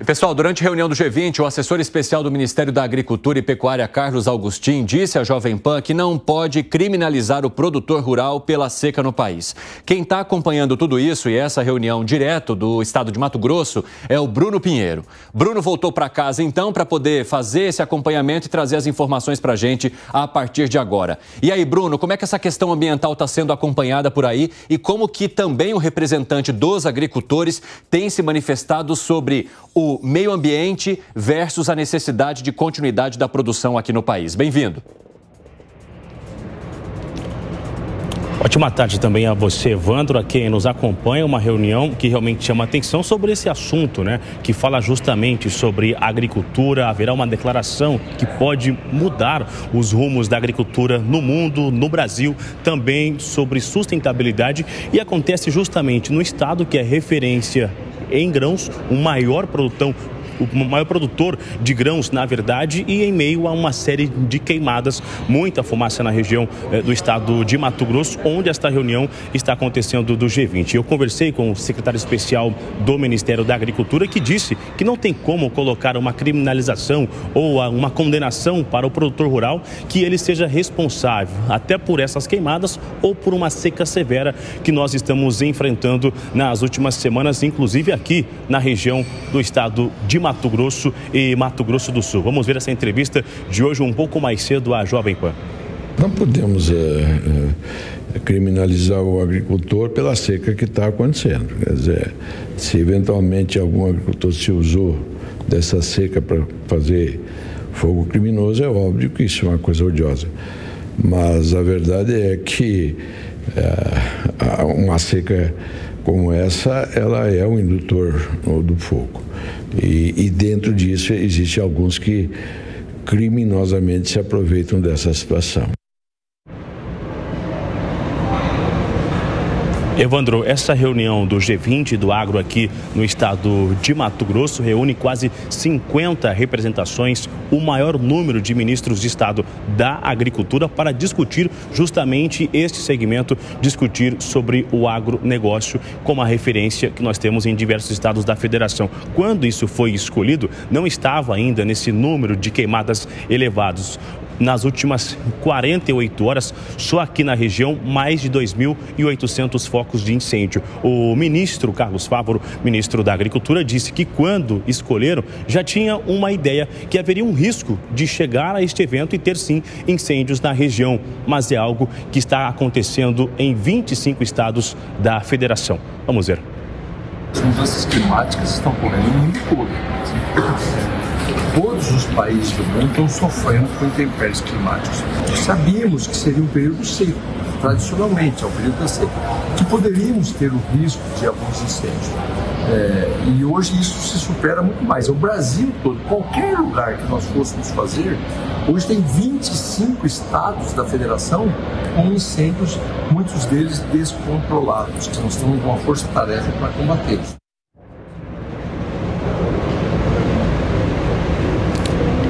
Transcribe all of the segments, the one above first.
E, pessoal, durante a reunião do G20, o assessor especial do Ministério da Agricultura e Pecuária, Carlos Augustin, disse à Jovem Pan que não pode criminalizar o produtor rural pela seca no país. Quem está acompanhando tudo isso e essa reunião direto do estado de Mato Grosso é o Bruno Pinheiro. Bruno voltou para casa, então, para poder fazer esse acompanhamento e trazer as informações para a gente a partir de agora. E aí, Bruno, como é que essa questão ambiental está sendo acompanhada por aí e como que também o representante dos agricultores tem se manifestado sobre o meio ambiente versus a necessidade de continuidade da produção aqui no país? Bem-vindo. Ótima tarde também a você, Evandro, a quem nos acompanha. Uma reunião que realmente chama atenção sobre esse assunto, né? Que fala justamente sobre agricultura. Haverá uma declaração que pode mudar os rumos da agricultura no mundo, no Brasil, também sobre sustentabilidade. E acontece justamente no estado que é referência em grãos, o maior produtor de grãos, na verdade, e em meio a uma série de queimadas, muita fumaça na região do estado de Mato Grosso, onde esta reunião está acontecendo do G20. Eu conversei com o secretário especial do Ministério da Agricultura, que disse que não tem como colocar uma criminalização ou uma condenação para o produtor rural, que ele seja responsável até por essas queimadas ou por uma seca severa que nós estamos enfrentando nas últimas semanas, inclusive aqui na região do estado de Mato Grosso e Mato Grosso do Sul. Vamos ver essa entrevista de hoje um pouco mais cedo à Jovem Pan. Não podemos criminalizar o agricultor pela seca que está acontecendo. Quer dizer, se eventualmente algum agricultor se usou dessa seca para fazer fogo criminoso, é óbvio que isso é uma coisa odiosa. Mas a verdade é que uma seca como essa, ela é um indutor do fogo. E dentro disso, existem alguns que criminosamente se aproveitam dessa situação. Evandro, essa reunião do G20 do agro aqui no estado de Mato Grosso reúne quase 50 representações, o maior número de ministros de estado da agricultura para discutir justamente este segmento, discutir sobre o agronegócio como a referência que nós temos em diversos estados da federação. Quando isso foi escolhido, não estava ainda nesse número de queimadas elevados. Nas últimas 48 horas, só aqui na região, mais de 2.800 focos de incêndio. O ministro Carlos Fávaro, ministro da Agricultura, disse que quando escolheram, já tinha uma ideia que haveria um risco de chegar a este evento e ter sim incêndios na região. Mas é algo que está acontecendo em 25 estados da federação. Vamos ver. As mudanças climáticas estão ocorrendo no mundo todo. Todos os países do mundo estão sofrendo com intempéries climáticas. Sabíamos que seria um período seco, tradicionalmente é um período da seca, que poderíamos ter o risco de alguns incêndios. E hoje isso se supera muito mais. O Brasil todo, qualquer lugar que nós fôssemos fazer, hoje tem 25 estados da federação com incêndios, muitos deles descontrolados, que nós temos uma força-tarefa para combatê-los.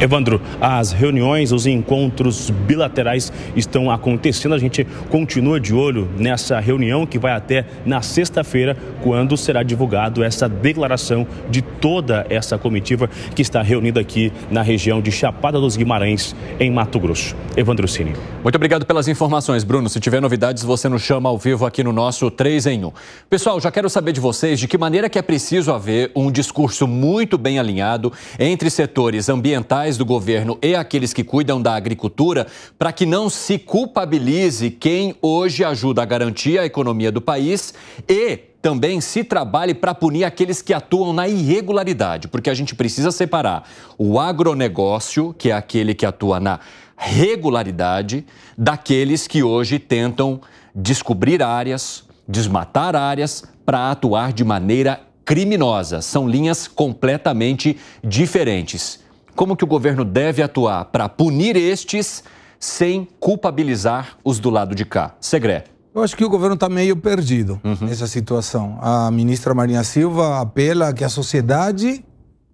Evandro, as reuniões, os encontros bilaterais estão acontecendo. A gente continua de olho nessa reunião que vai até na sexta-feira, quando será divulgado essa declaração de toda essa comitiva que está reunida aqui na região de Chapada dos Guimarães, em Mato Grosso. Evandro Cini. Muito obrigado pelas informações, Bruno. Se tiver novidades, você nos chama ao vivo aqui no nosso 3 em 1. Pessoal, já quero saber de vocês de que maneira que é preciso haver um discurso muito bem alinhado entre setores ambientais do governo e aqueles que cuidam da agricultura para que não se culpabilize quem hoje ajuda a garantir a economia do país e também se trabalhe para punir aqueles que atuam na irregularidade, porque a gente precisa separar o agronegócio, que é aquele que atua na regularidade, daqueles que hoje tentam descobrir áreas, desmatar áreas para atuar de maneira criminosa. São linhas completamente diferentes. Como que o governo deve atuar para punir estes sem culpabilizar os do lado de cá? Segré. Eu acho que o governo está meio perdido nessa situação. A ministra Marina Silva apela a que a sociedade,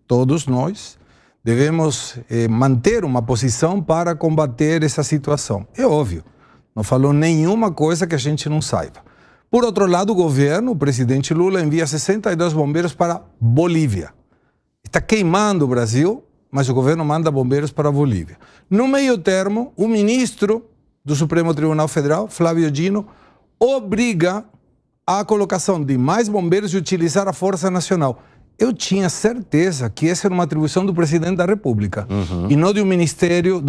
todos nós, devemos manter uma posição para combater essa situação. É óbvio, não falou nenhuma coisa que a gente não saiba. Por outro lado, o governo, o presidente Lula, envia 62 bombeiros para Bolívia. está queimando o Brasil, mas o governo manda bombeiros para a Bolívia. No meio termo, o ministro do Supremo Tribunal Federal, Flávio Dino, obriga a colocação de mais bombeiros e utilizar a Força Nacional. Eu tinha certeza que essa era uma atribuição do presidente da República e não do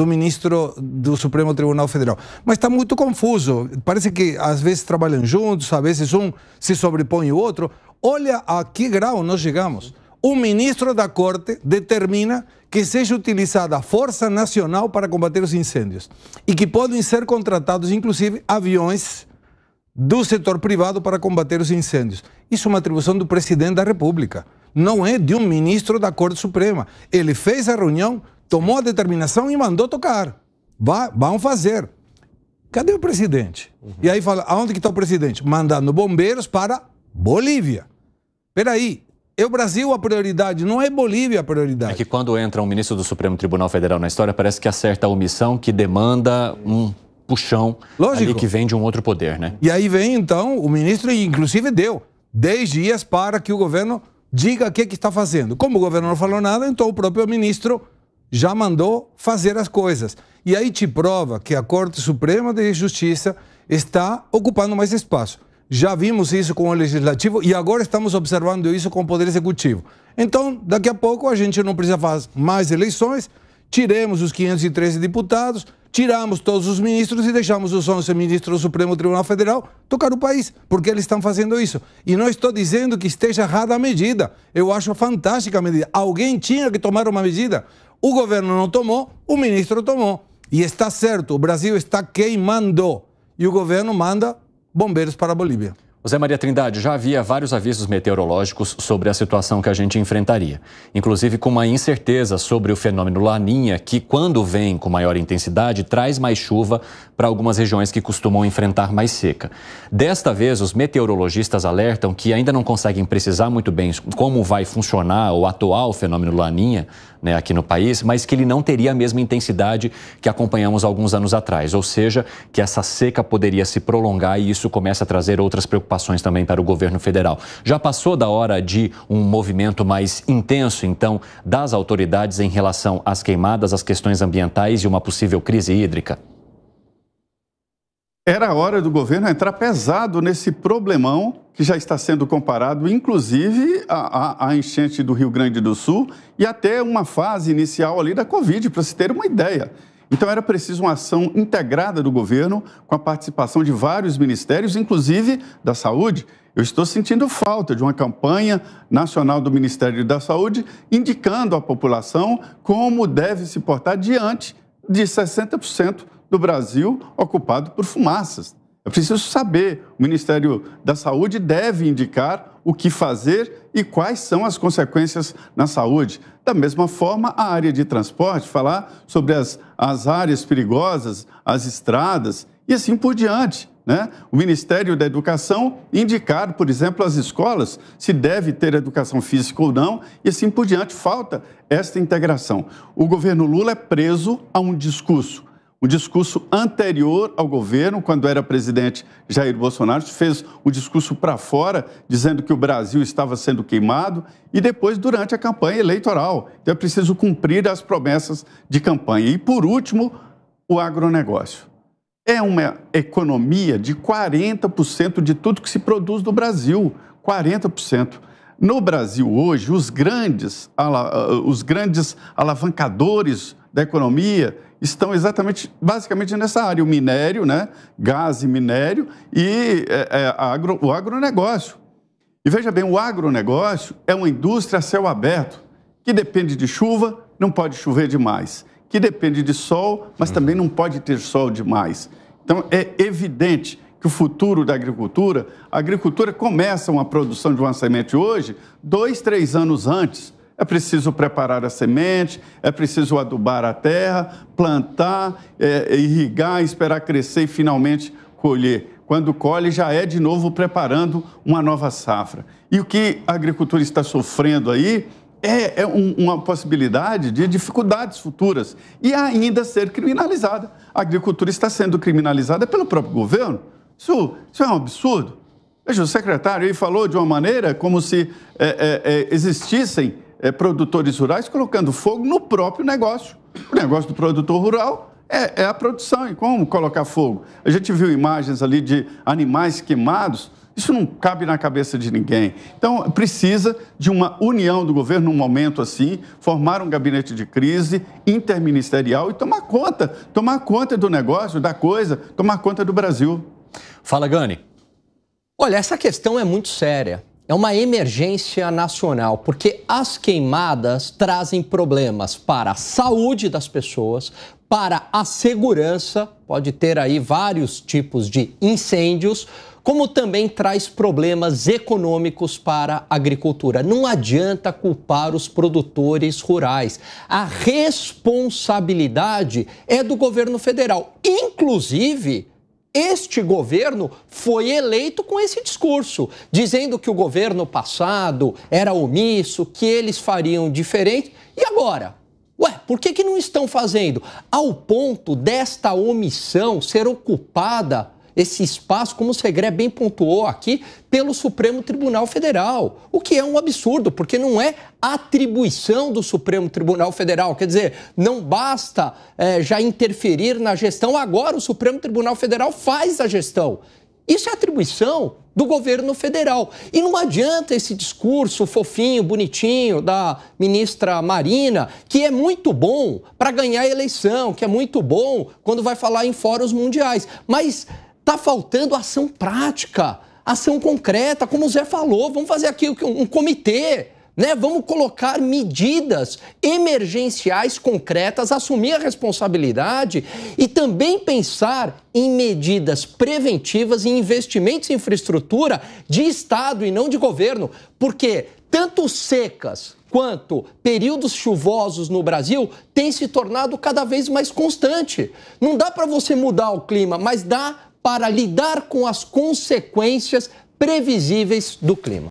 ministro do Supremo Tribunal Federal. Mas está muito confuso. Parece que às vezes trabalham juntos, às vezes um se sobrepõe ao outro. Olha a que grau nós chegamos. O ministro da Corte determina que seja utilizada a Força Nacional para combater os incêndios e que podem ser contratados, inclusive, aviões do setor privado para combater os incêndios. Isso é uma atribuição do presidente da República. Não é de um ministro da Corte Suprema. Ele fez a reunião, tomou a determinação e mandou tocar. Vão fazer. Cadê o presidente? E aí fala, aonde que está o presidente? Mandando bombeiros para Bolívia. Peraí, é o Brasil a prioridade, não é Bolívia a prioridade. É que quando entra um ministro do Supremo Tribunal Federal na história, parece que acerta a omissão que demanda um puxão ali que vem de um outro poder, né? E aí vem, então, o ministro, inclusive deu 10 dias para que o governo diga o que está fazendo. Como o governo não falou nada, então o próprio ministro já mandou fazer as coisas. E aí te prova que a Corte Suprema de Justiça está ocupando mais espaço. Já vimos isso com o Legislativo e agora estamos observando isso com o Poder Executivo. Então, daqui a pouco a gente não precisa fazer mais eleições, tiremos os 513 deputados, tiramos todos os ministros e deixamos os 11 ministros do Supremo Tribunal Federal tocar o país, porque eles estão fazendo isso. E não estou dizendo que esteja errada a medida. Eu acho fantástica a medida. Alguém tinha que tomar uma medida. O governo não tomou, o ministro tomou. E está certo, o Brasil está queimando. E o governo manda bombeiros para a Bolívia. José Maria Trindade, já havia vários avisos meteorológicos sobre a situação que a gente enfrentaria. Inclusive com uma incerteza sobre o fenômeno Laninha, que quando vem com maior intensidade, traz mais chuva para algumas regiões que costumam enfrentar mais seca. Desta vez, os meteorologistas alertam que ainda não conseguem precisar muito bem como vai funcionar ou atuar o fenômeno Laninha, né, aqui no país, mas que ele não teria a mesma intensidade que acompanhamos alguns anos atrás. Ou seja, que essa seca poderia se prolongar e isso começa a trazer outras preocupações também para o governo federal. Já passou da hora de um movimento mais intenso, então, das autoridades em relação às queimadas, às questões ambientais e uma possível crise hídrica? Era a hora do governo entrar pesado nesse problemão que já está sendo comparado, inclusive, à enchente do Rio Grande do Sul e até uma fase inicial ali da Covid, para se ter uma ideia. Então, era preciso uma ação integrada do governo, com a participação de vários ministérios, inclusive da Saúde. Eu estou sentindo falta de uma campanha nacional do Ministério da Saúde, indicando à população como deve se portar diante de 60% do Brasil ocupado por fumaças. É preciso saber, o Ministério da Saúde deve indicar o que fazer e quais são as consequências na saúde. Da mesma forma, a área de transporte, falar sobre as áreas perigosas, as estradas e assim por diante, né? O Ministério da Educação indicar, por exemplo, as escolas, se deve ter educação física ou não, e assim por diante. Falta esta integração. O governo Lula é preso a um discurso anterior ao governo, quando era presidente Jair Bolsonaro, fez um discurso para fora, dizendo que o Brasil estava sendo queimado, e depois durante a campanha eleitoral. Então é preciso cumprir as promessas de campanha. E, por último, o agronegócio. É uma economia de 40% de tudo que se produz no Brasil, 40%. No Brasil hoje, os grandes alavancadores da economia estão basicamente nessa área, o minério, né? Gás e minério e o agronegócio. E veja bem, o agronegócio é uma indústria a céu aberto, que depende de chuva, não pode chover demais, que depende de sol, mas também não pode ter sol demais. Então, é evidente que o futuro da agricultura, a agricultura começa uma produção de uma semente hoje, 2, 3 anos antes. É preciso preparar a semente, é preciso adubar a terra, plantar, irrigar, esperar crescer e finalmente colher. Quando colhe, já é de novo preparando uma nova safra. E o que a agricultura está sofrendo aí é uma possibilidade de dificuldades futuras e ainda ser criminalizada. A agricultura está sendo criminalizada pelo próprio governo. Isso é um absurdo. Veja, o secretário aí falou de uma maneira como se existissem produtores rurais colocando fogo no próprio negócio. O negócio do produtor rural é a produção e como colocar fogo. A gente viu imagens ali de animais queimados. Isso não cabe na cabeça de ninguém. Então, precisa de uma união do governo num momento assim, formar um gabinete de crise interministerial e tomar conta do negócio, da coisa, tomar conta do Brasil. Fala, Gani. Olha, essa questão é muito séria. É uma emergência nacional, porque as queimadas trazem problemas para a saúde das pessoas, para a segurança, pode ter aí vários tipos de incêndios, como também traz problemas econômicos para a agricultura. Não adianta culpar os produtores rurais. A responsabilidade é do governo federal. Inclusive, este governo foi eleito com esse discurso, dizendo que o governo passado era omisso, que eles fariam diferente. E agora? Ué, por que não estão fazendo? Ao ponto desta omissão ser ocupada, esse espaço, como o Segré bem pontuou aqui, pelo Supremo Tribunal Federal, o que é um absurdo, porque não é atribuição do Supremo Tribunal Federal, quer dizer, não basta já interferir na gestão, agora o Supremo Tribunal Federal faz a gestão. Isso é atribuição do governo federal. E não adianta esse discurso fofinho, bonitinho da ministra Marina, que é muito bom para ganhar a eleição, que é muito bom quando vai falar em fóruns mundiais, mas está faltando ação prática, ação concreta, como o Zé falou, vamos fazer aqui um comitê, né? Vamos colocar medidas emergenciais concretas, assumir a responsabilidade e também pensar em medidas preventivas e investimentos em infraestrutura de Estado e não de governo, porque tanto secas quanto períodos chuvosos no Brasil têm se tornado cada vez mais constante. Não dá para você mudar o clima, mas dá para lidar com as consequências previsíveis do clima.